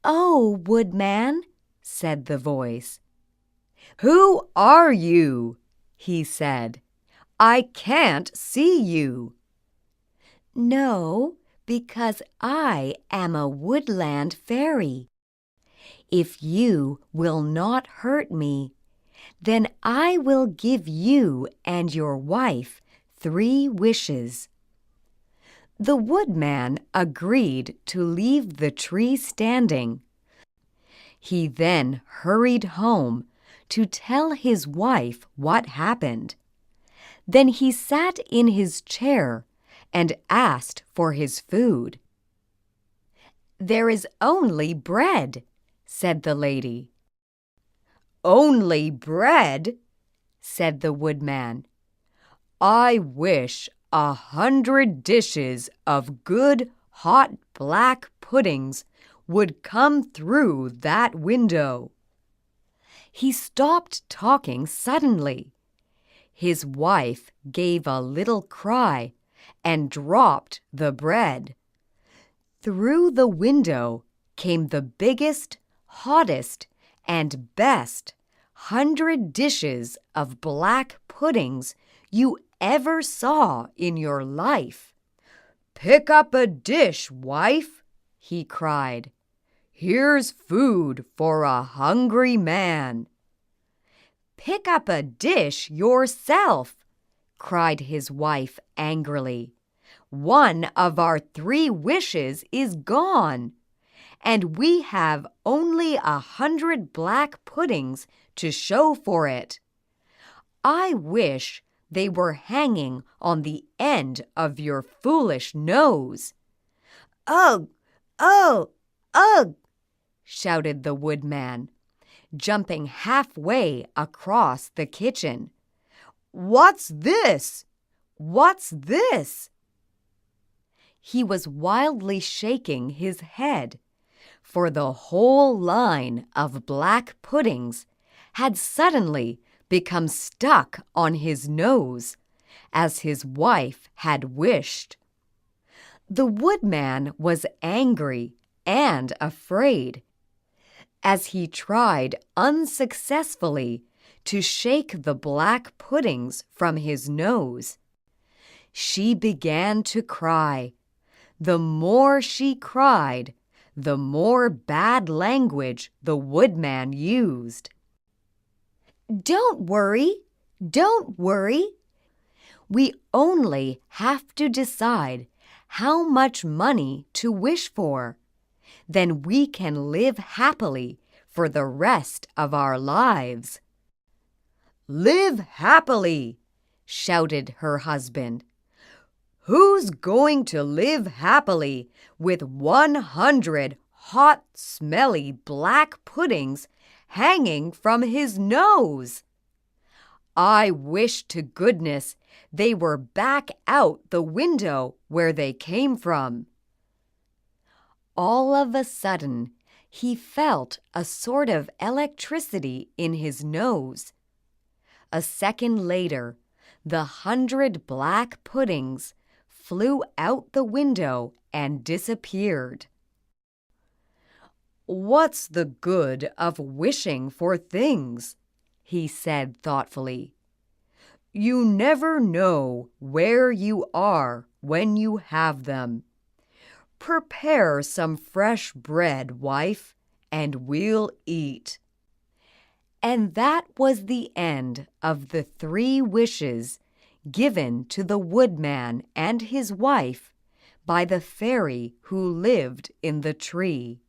"Oh, woodman," said the voice. "Who are you?" he said. "I can't see you." "No, because I am a woodland fairy. If you will not hurt me, then I will give you and your wife 3 wishes." The woodman agreed to leave the tree standing. He then hurried home to tell his wife what happened. Then he sat in his chair and asked for his food. "There is only bread," said the lady. "Only bread?" said the woodman. "I wish 100 dishes of good hot black puddings would come through that window." He stopped talking suddenly. His wife gave a little cry and dropped the bread. Through the window came the biggest, hottest, and best 100 dishes of black puddings you ever saw in your life. "Pick up a dish, wife," he cried. "Here's food for a hungry man." "Pick up a dish yourself," cried his wife angrily. "One of our 3 wishes is gone, and we have only 100 black puddings to show for it. I wish they were hanging on the end of your foolish nose." "Ugh! Ugh! Ugh!" shouted the woodman, jumping halfway across the kitchen. "What's this? What's this?" He was wildly shaking his head, for the whole line of black puddings had suddenly become stuck on his nose, as his wife had wished. The woodman was angry and afraid. As he tried unsuccessfully to shake the black puddings from his nose, she began to cry. The more she cried, the more bad language the woodman used. "Don't worry, don't worry. We only have to decide how much money to wish for. Then we can live happily for the rest of our lives." "Live happily!" shouted her husband. "Who's going to live happily with 100 hot, smelly black puddings hanging from his nose? I wish to goodness they were back out the window where they came from." All of a sudden, he felt a sort of electricity in his nose. A second later, the 100 black puddings flew out the window and disappeared. "What's the good of wishing for things?" he said thoughtfully. "You never know where you are when you have them. Prepare some fresh bread, wife, and we'll eat." And that was the end of the 3 wishes given to the woodman and his wife by the fairy who lived in the tree.